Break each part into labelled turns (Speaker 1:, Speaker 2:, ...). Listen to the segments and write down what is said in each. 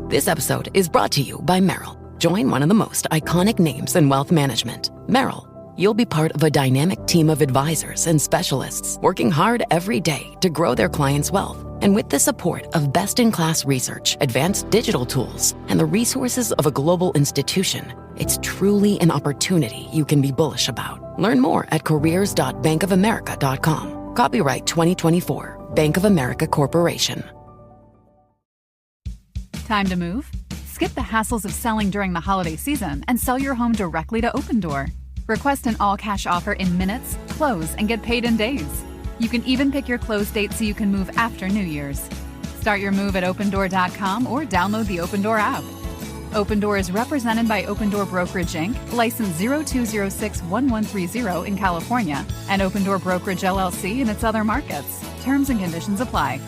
Speaker 1: This episode is brought to you by Merrill. Join one of the most iconic names in wealth management, Merrill. You'll be part of a dynamic team of advisors and specialists working hard every day to grow their clients' wealth. And with the support of best-in-class research, advanced digital tools, and the resources of a global institution, it's truly an opportunity you can be bullish about. Learn more at careers.bankofamerica.com. Copyright 2024, Bank of America Corporation.
Speaker 2: Time to move? Skip the hassles of selling during the holiday season and sell your home directly to Opendoor. Request an all-cash offer in minutes, close, and get paid in days. You can even pick your close date so you can move after New Year's. Start your move at Opendoor.com or download the Opendoor app. Opendoor is represented by Opendoor Brokerage Inc., license 02061130 in California, and Opendoor Brokerage LLC in its other markets. Terms and conditions apply.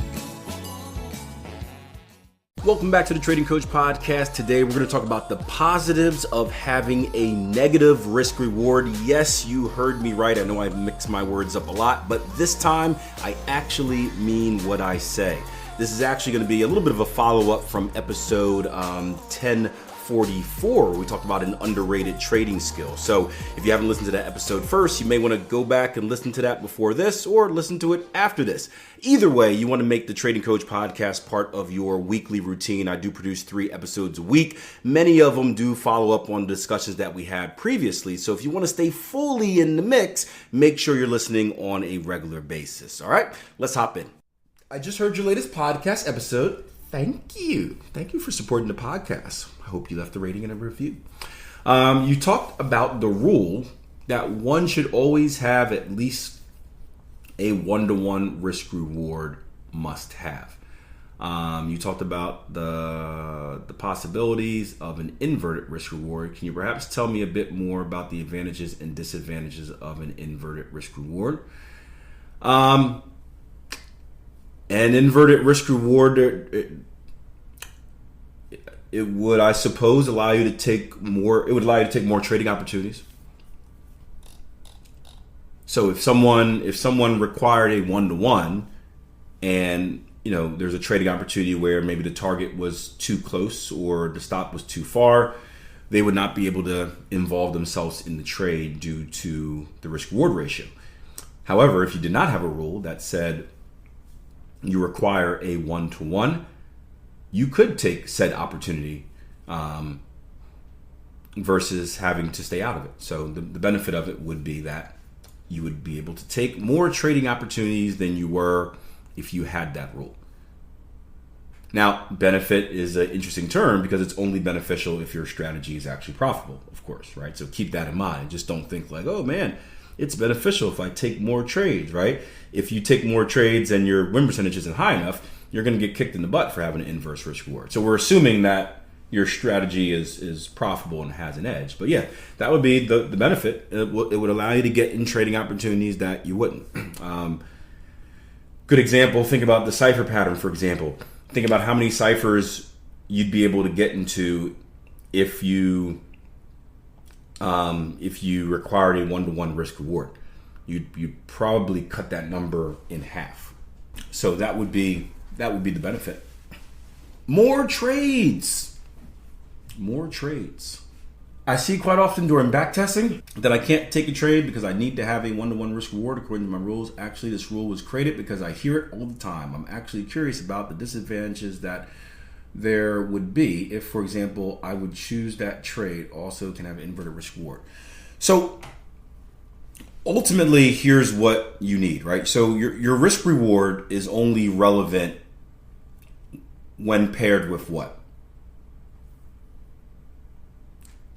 Speaker 3: Welcome back to the Trading Coach Podcast. Today we're going to talk about the positives of having a negative risk reward. Yes, you heard me right. I know I mix my words up a lot, but this time I actually mean what I say. This is actually going to be a little bit of a follow-up from episode 1044. We talked about an underrated trading skill. So if you haven't listened to that episode first, you may want to go back and listen to that before this or listen to it after this. Either way, you want to make the Trading Coach Podcast part of your weekly routine. I do produce 3 episodes a week. Many of them do follow up on discussions that we had previously. So if you want to stay fully in the mix, make sure you're listening on a regular basis. All right, let's hop in. I just heard your latest podcast episode. Thank you. Thank you for supporting the podcast. I hope you left a rating and a review. You talked about the rule that one should always have at least a 1-to-1 risk reward must have. You talked about the possibilities of an inverted risk reward. Can you perhaps tell me a bit more about the advantages and disadvantages of an inverted risk reward? An inverted risk reward, it would, I suppose, allow you to take more. It would allow you to take more trading opportunities. So if someone required a 1-to-1, and there's a trading opportunity where maybe the target was too close or the stop was too far, they would not be able to involve themselves in the trade due to the risk reward ratio. However, if you did not have a rule that said you require a 1-to-1, you could take said opportunity versus having to stay out of it. So the benefit of it would be that you would be able to take more trading opportunities than you were if you had that rule. Now, benefit is an interesting term because it's only beneficial if your strategy is actually profitable, of course, right? So keep that in mind. Just don't think like, oh man, it's beneficial if I take more trades, right? If you take more trades and your win percentage isn't high enough, you're going to get kicked in the butt for having an inverse risk reward. So we're assuming that your strategy is profitable and has an edge. But yeah, that would be the benefit. It would allow you to get in trading opportunities that you wouldn't. Good example, think about the cipher pattern, for example. Think about how many ciphers you'd be able to get into if you required a 1-to-1 risk reward. You'd probably cut that number in half. So that would be the benefit. More trades. I see quite often during backtesting that I can't take a trade because I need to have a 1-to-1 risk reward according to my rules. Actually, this rule was created because I hear it all the time. I'm actually curious about the disadvantages that there would be if, for example, I would choose that trade also can have an inverted risk reward. So ultimately, here's what you need, right? So your risk reward is only relevant when paired with what?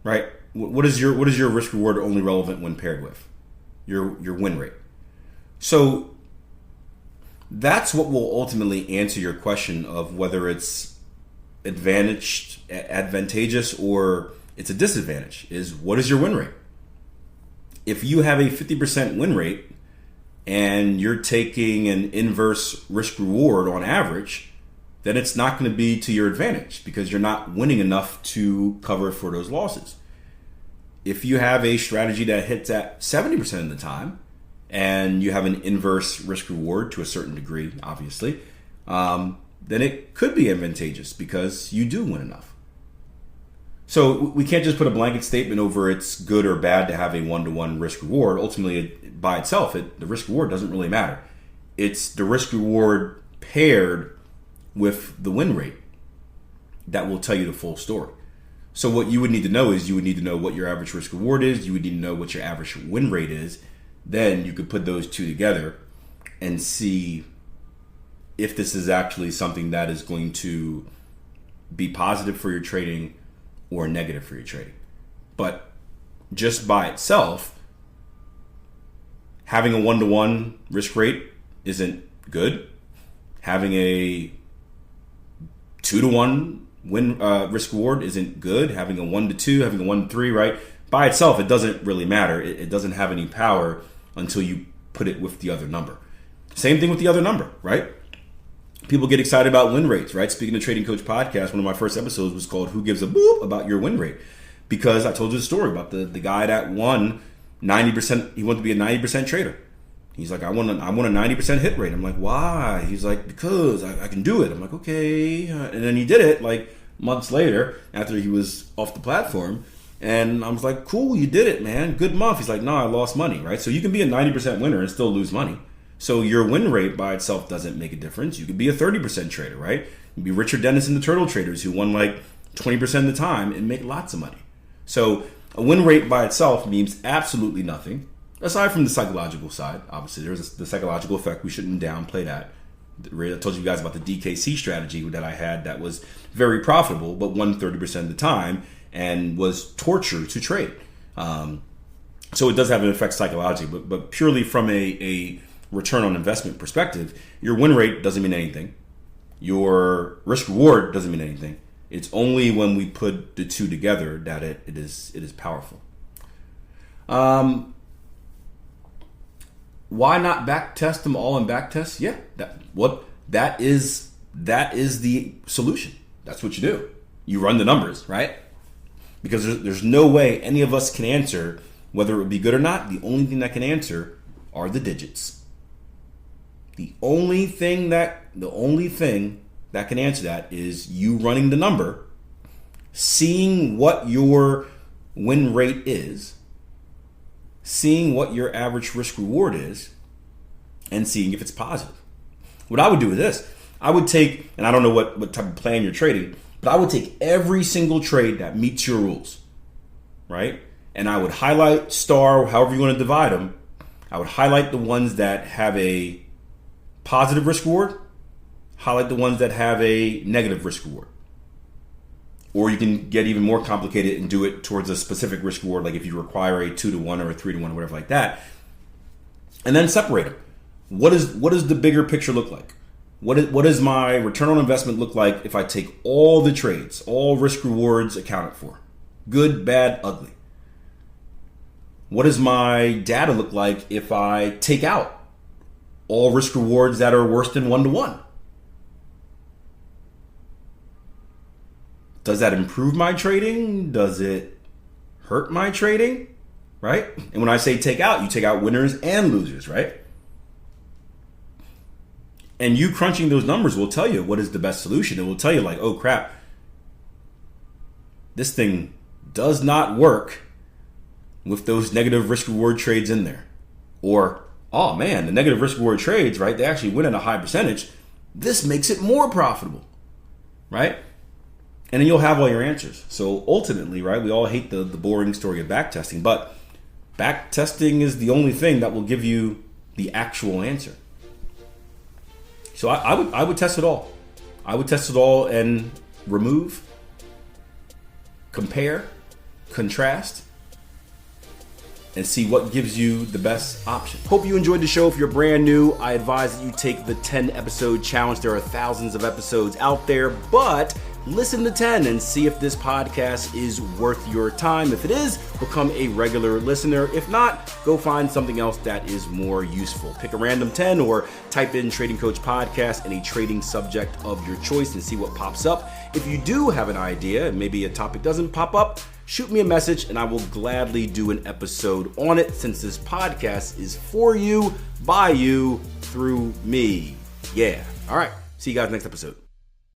Speaker 3: Right? What is your risk reward only relevant when paired with? Your win rate. So that's what will ultimately answer your question of whether it's advantageous or it's a disadvantage, is what is your win rate? If you have a 50% win rate and you're taking an inverse risk reward on average, then it's not going to be to your advantage because you're not winning enough to cover for those losses. If you have a strategy that hits at 70% of the time and you have an inverse risk reward to a certain degree, obviously, then it could be advantageous because you do win enough. So we can't just put a blanket statement over it's good or bad to have a one-to-one risk reward. Ultimately, by itself, the risk reward doesn't really matter. It's the risk reward paired with the win rate that will tell you the full story. So what you would need to know is you would need to know what your average risk reward is. You would need to know what your average win rate is. Then you could put those two together and see if this is actually something that is going to be positive for your trading or negative for your trading. But just by itself, having a one-to-one risk rate isn't good. Having a 2-to-1 win risk reward isn't good. Having a 1-to-2, having a 1-to-3, right? By itself, it doesn't really matter. It doesn't have any power until you put it with the other number. Same thing with the other number, right? People get excited about win rates, right? Speaking of Trading Coach Podcast, one of my first episodes was called Who Gives a Boop About Your Win Rate? Because I told you the story about the guy that won 90%. He wanted to be a 90% trader. He's like, I want a 90% hit rate. I'm like, why? He's like, because I can do it. I'm like, okay. And then he did it like months later after he was off the platform. And I was like, cool, you did it, man. Good month. He's like, no, I lost money, right? So you can be a 90% winner and still lose money. So your win rate by itself doesn't make a difference. You could be a 30% trader, right? You could be Richard Dennis and the Turtle Traders who won like 20% of the time and make lots of money. So a win rate by itself means absolutely nothing. Aside from the psychological side, obviously, there's the psychological effect. We shouldn't downplay that. I told you guys about the DKC strategy that I had that was very profitable, but won 30% of the time and was torture to trade. So it does have an effect psychologically, but purely from a return on investment perspective, your win rate doesn't mean anything. Your risk reward doesn't mean anything. It's only when we put the two together that it is powerful. Why not back test them all in back tests? Yeah, that is the solution. That's what you do. You run the numbers, right? Because there's no way any of us can answer whether it would be good or not. The only thing that can answer are the digits. The only thing that can answer that is you running the number, seeing what your win rate is, seeing what your average risk reward is, and seeing if it's positive. What I would do with this, I would take, and I don't know what type of plan you're trading, but I would take every single trade that meets your rules, right? And I would highlight, star, however you want to divide them. I would highlight the ones that have a positive risk reward, highlight the ones that have a negative risk reward. Or you can get even more complicated and do it towards a specific risk reward, like if you require a 2-to-1 or a 3-to-1 or whatever like that. And then separate them. What does the bigger picture look like? What does my return on investment look like if I take all the trades, all risk rewards accounted for? Good, bad, ugly. What does my data look like if I take out all risk rewards that are worse than 1-to-1? Does that improve my trading? Does it hurt my trading? Right? And when I say take out, you take out winners and losers, right? And you crunching those numbers will tell you what is the best solution. It will tell you like, oh crap, this thing does not work with those negative risk reward trades in there. Or, oh man, the negative risk reward trades, right? They actually win at a high percentage. This makes it more profitable, right? And then you'll have all your answers. So ultimately, right, we all hate the boring story of backtesting, but backtesting is the only thing that will give you the actual answer. So I would test it all. I would test it all and remove, compare, contrast, and see what gives you the best option. Hope you enjoyed the show. If you're brand new, I advise that you take the 10 episode challenge. There are thousands of episodes out there, but listen to 10 and see if this podcast is worth your time. If it is, become a regular listener. If not, go find something else that is more useful. Pick a random 10 or type in Trading Coach Podcast and a trading subject of your choice and see what pops up. If you do have an idea and maybe a topic doesn't pop up, shoot me a message and I will gladly do an episode on it, since this podcast is for you, by you, through me. Yeah. All right. See you guys next episode.